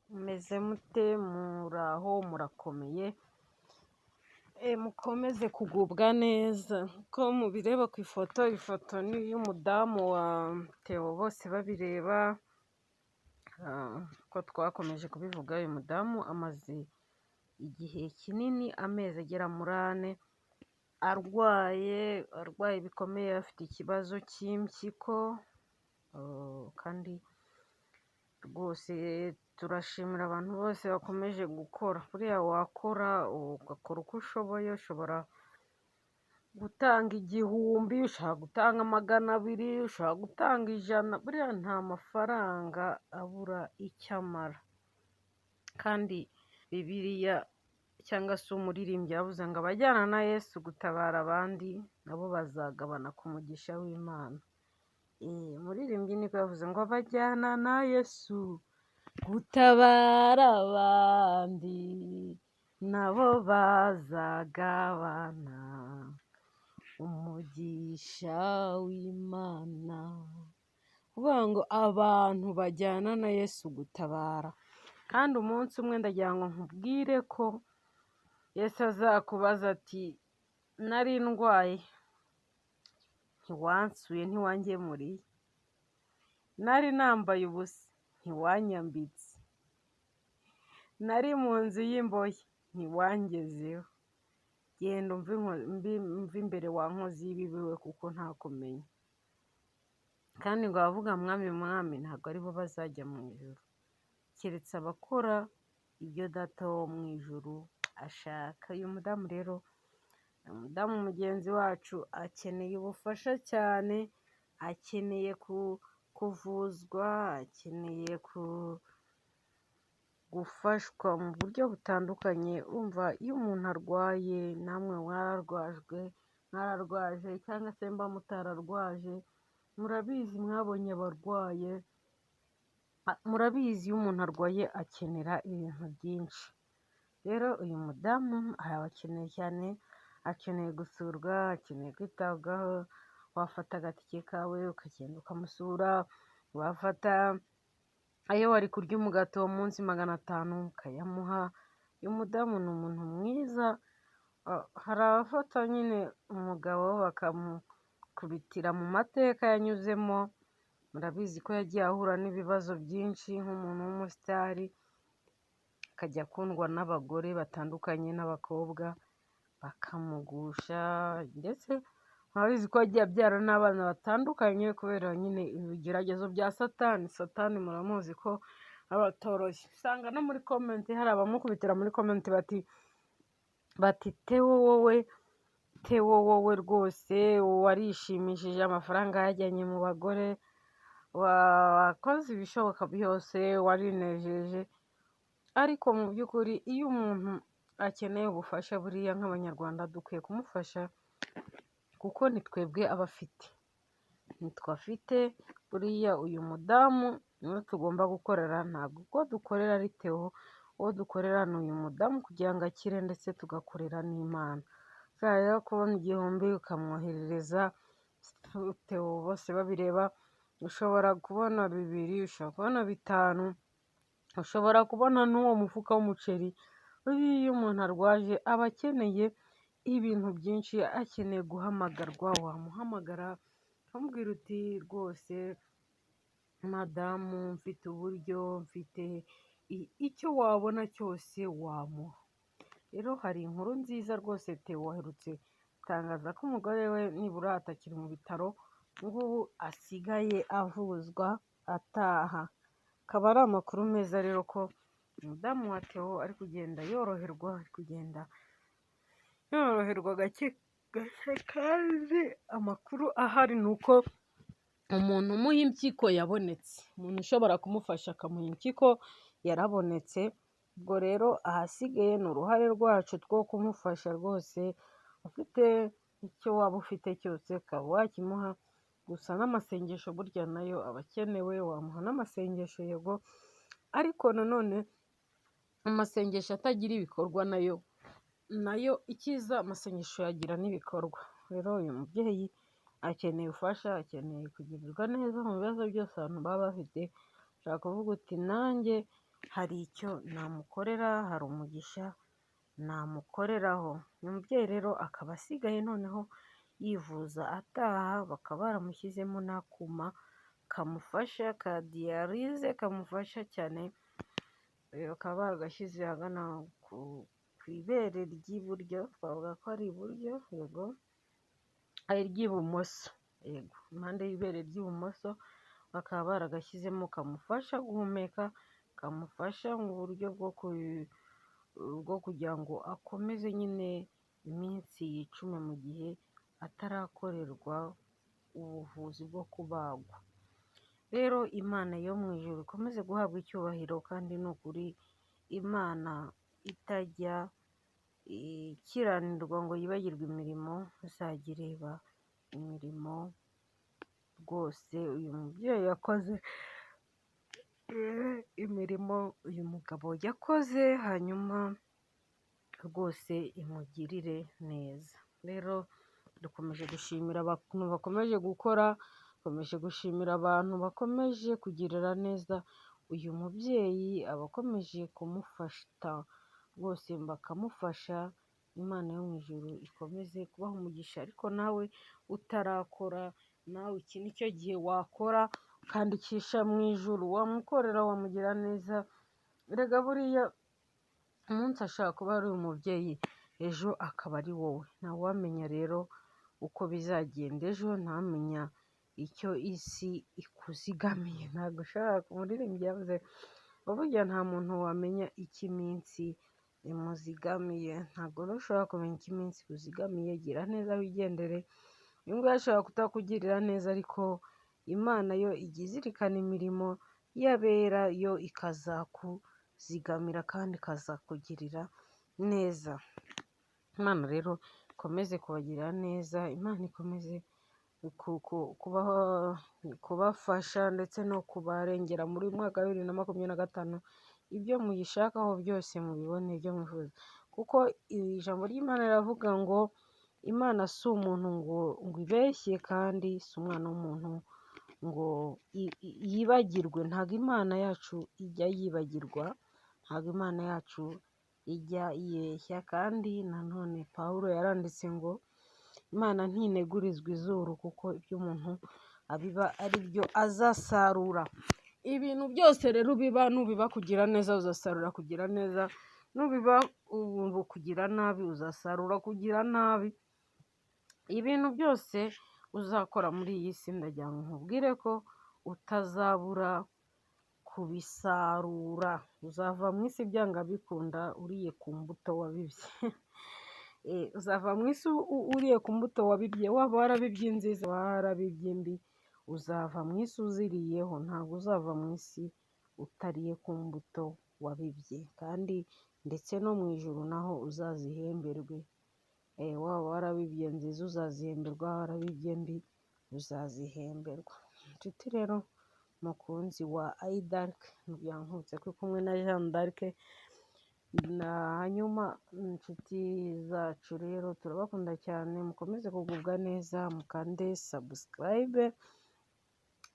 Mumeze mute? Muraho? Murakomeye? Mukomeze kugubwa neza. Uko mubireba ku ifoto ni iy'umudamu wa Theo Bosebabireba. Uko twakomeje kubivuga, uyu mudamu amaze igihe kinini, amezi agera muri 4, arwaye bikomeye, afite ikibazo cy'impyiko, kandi rwose turashimira abantu bose bakomeje gukora. Buriya wakora ugakora uko ushoboye, ushobora gutanga 1000, ushobora gutanga 200, ushobora gutanga 100. Buriya nta mafaranga abura icyo amara. Kandi Bibiliya cyangwa se umuririmbyi yavuze ngo abajyana na Yesu gutabara abandi nabo bazagabana ku mugisha w'Imana. Umuririmbyi niko yavuze ngo abajyana na Yesu gutabara abandi nabo bazagabana umugisha w'Imana. Kuvuga ngo abantu bajyana na Yesu gutabara. Kandi umunsi umwe ndagira ngo nkubwire ko Yesu azakubaza ati nari ndwaye ntiwansuye, ntiwangemuriye, nari nambaye ubusa ntiwanyambitse, nari mu nzu y'imbohe ntiwangezeho, genda umve imbere wa nkozi y'ibibi we, kuko ntakumenya. Kandi ngo abavuga mwami mwami ntabwo aribo bazajya mu ijuru, keretse abakora ibyo Data wo mu ijuru ashaka. Uyu mudamu rero, umudamu mugenzi wacu, akeneye ubufasha cyane, akeneye kuvuzwa, akeneye gufashwa mu buryo butandukanye. Umva, iyo umuntu arwaye, namwe mwararwaje cyangwa se mba mutararwaje, murabizi, mwabonye abarwaye, murabizi iyo umuntu arwaye akenera ibintu byinshi. Rero uyu mudamu arabakeneye cyane, akeneye gusurwa, akeneye kwitabwaho. Wafata agatike kawe ukagenda ukamusura, wafata ayo wari kurya umugati uwo munsi 500 ukayamuha. Uyu mudamu ni umuntu mwiza. Hari abafata nyine umugabo bakamukubitira mu mateka yanyuzemo. Murabizi ko yagiye ahura n'ibibazo byinshi nk'umuntu w'umusitari, akajya akundwa n'abagore batandukanye n'abakobwa bakamugusha, ndetse murabizi ko yagiye abyara n'abana batandukanye kubera nyine ibigeragezo bya Satani. Satani muramuzi ko abatoroshye. Usanga no muri komenti hari abamukubitira muri komenti bati Theo wowe rwose warishimishije, amafaranga yajyanye mu bagore, wakoze ibishoboka byose, warinejeje. Ariko mu by'ukuri iyo umuntu akeneye ubufasha, buriya nk'abanyarwanda dukwiye kumufasha, kuko ni twebwe aba afite, nitwe afite. Buriya uyu mudamu niwe tugomba gukorera, ntabwo uwo dukorera ari Theo, uwo dukorera ni uyu mudamu kugira ngo akire, ndetse tugakorera n'Imana. Ushobora rero kubona 1000 ukamwoherereza Theo Bosebabireba, ushobora kubona 2, ushobora kubona 5, ushobora kubona n'uwo mufuka w'umuceri. Iyo umuntu arwaje aba akeneye ibintu byinshi, akeneye guhamagarwa. Wamuhamagara ukamubwira uti rwose madamu, mfite uburyo, mfite icyo wabona cyose wamuha. Rero hari inkuru nziza rwose, Theo waherutse gutangaza ko umugore we nibura atakiri mu bitaro, ngubu asigaye avuzwa ataha. Akaba ari amakuru meza rero ko umudamu wa Theo ari kugenda yoroherwa, gake gake. Kandi amakuru ahari ni uko umuntu umuha impyiko yabonetse, umuntu ushobora kumufasha akamuha impyiko yarabonetse. Ubwo rero ahasigaye ni uruhare rwacu two kumufasha rwose. Ufite icyo waba ufite cyose ukaba wakimuha, gusa n'amasengesho burya nayo aba akenewe. Wamuha n'amasengesho yego, ariko nanone amasengesho atagira ibikorwa nayo icyiza, amasengesho yagira n'ibikorwa. Rero uyu mubyeyi akeneye ubufasha, akeneye kugirirwa neza mu bibazo byose abantu baba bafite. Ushobora kuvuga uti nanjye hari icyo namukorera, hari umugisha namukoreraho. uyu mubyeyi rero akaba asigaye noneho yivuza ataha, bakaba baramushyizemo n'akuma kamufasha ka diyarize kamufasha cyane, bakaba baragashyize ahagana ku ibere ry'iburyo, twavuga ko ari iburyo, yego ari iry'ibumoso, yego impande y'ibere ry'ibumoso, bakaba baragashyizemo kamufasha guhumeka, kamufasha mu buryo bwo kugira ngo akomeze nyine iminsi yicume mu gihe atarakorerwa ubuvuzi bwo kubagwa. Rero Imana yo mu ijuru ikomeze guhabwa icyubahiro, kandi ni ukuri Imana itajya ikiranirwa ngo yibagirwe imirimo, izajya ireba imirimo rwose uyu mubyeyi yakoze, imirimo uyu mugabo yakoze, hanyuma rwose imugirire neza. Rero dukomeje gushimira abantu bakomeje gukora, dukomeje gushimira abantu bakomeje kugirira neza uyu mubyeyi, abakomeje kumufasha rwose bakamufasha. Imana yo mu ijuru ikomeze kubaha umugisha, ariko nawe utarakora, nawe iki ni cyo gihe wakora ukandikisha mu ijuru, wamukorera wamugira neza. Erega buriya umunsi ashobora kuba ari umubyeyi, ejo akaba ari wowe, ntawamenya rero uko bizagenda ejo, ntamenya icyo isi ikuzigamiye. Ntabwo ushobora, umuririmbyi yavuze ngo burya nta muntu wamenya icyo iminsi imuzigamiye, ntabwo rero ushobora kumenya icyo iminsi ikuzigamiye. Gira neza wigendere, uyu nguyu ashobora kutakugirira neza, ariko Imana yo ijya izirikana imirimo y'abera, yo ikazakuzigamira kandi ikazakugirira neza. Imana rero ikomeze kubagirira neza, Imana ikomeze kubafasha ndetse no kubarengera muri uyu mwaka wa 2025. Ibyo muyishakaho byose mubibone, ibyo mwifuza, kuko ijambo ry'Imana riravuga ngo Imana si umuntu ngo ibeshye, kandi si umwana w'umuntu ngo yibagirwe. Ntabwo Imana yacu ijya yibagirwa, ntabwo Imana yacu ijya yibeshya. Kandi nanone Pawulo yaranditse ngo Imana ntinegurizwa izuru, kuko ibyo umuntu abiba ari byo azasarura. Ibintu byose rero biba, nubiba kugira neza uzasarura kugira neza, nubiba kugira nabi uzasarura kugira nabi. Ibintu byose uzakora muri iyi si, ndagira ngo nkubwire ko utazabura kubisarura. Uzava mu isi byanga bikunda uriye ku mbuto wabibye. Uzava mu isi uriye ku mbuto wabibye, waba warabibye inziza, warabibye mbi, uzava mu isi uziriyeho. Ntabwo uzava mu isi utariye ku mbuto wabibye, kandi ndetse no mu ijuru naho uzazihemberwe. Waba warabibye nziza uzazihemberwa, warabibye mbi uzazihemberwa. Inshuti rero mukunzi wa iDark, nkutse ko kumwe na Jeanne d'Arc. Hanyuma inshuti zacu rero turabakunda cyane, mukomeze kugubwa neza, mukande subscribe,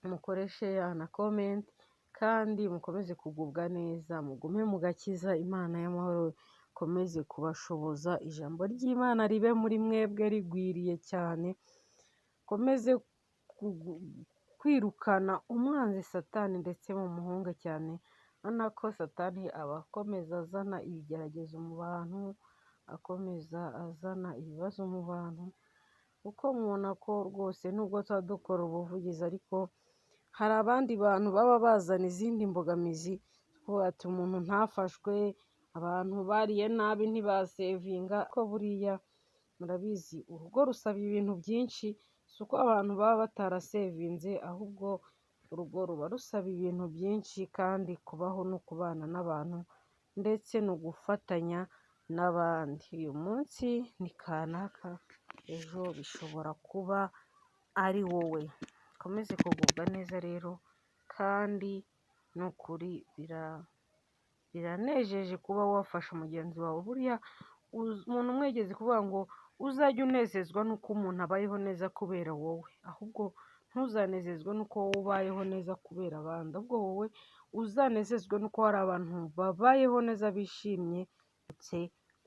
mukore share na comment, kandi mukomeze kugubwa neza, mugume mu gakiza. Imana y'amahoro ikomeze kubashoboza, ijambo ry'Imana ribe muri mwebwe rigwiriye cyane, komeze kwirukana umwanzi Satani, ndetse mumuhunge cyane. Urabona ko Satani aba akomeza azana ibigeragezo mu bantu, akomeza azana ibibazo mu bantu, kuko mubona ko rwose nubwo tuba dukora ubuvugizi, ariko hari abandi bantu baba bazana izindi mbogamizi, ati umuntu ntafashwe, abantu bariye nabi ntibasevinga. Ko buriya murabizi urugo rusaba ibintu byinshi, si uko abantu baba batarasevinze, ahubwo urugo ruba rusaba ibintu byinshi, kandi kubaho no kubana n'abantu ndetse no gufatanya n'abandi. Uyu munsi ni kanaka, ejo bishobora kuba ari wowe. Ukomeze kugubwa neza rero, kandi ni ukuri biranejeje kuba wafasha mugenzi wawe. Buriya umuntu umwegeze kuvuga ngo uzajye unezezwa nuko umuntu abayeho neza kubera wowe, ahubwo ntuzanezezwe n'uko wowe ubayeho neza kubera abandi, ahubwo wowe uzanezezwe n'uko hari abantu babayeho neza bishimye ndetse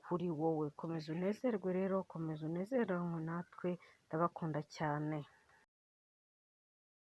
kuri wowe. Komeza unezerwe rero, komeza unezeranwe natwe, ndabakunda cyane.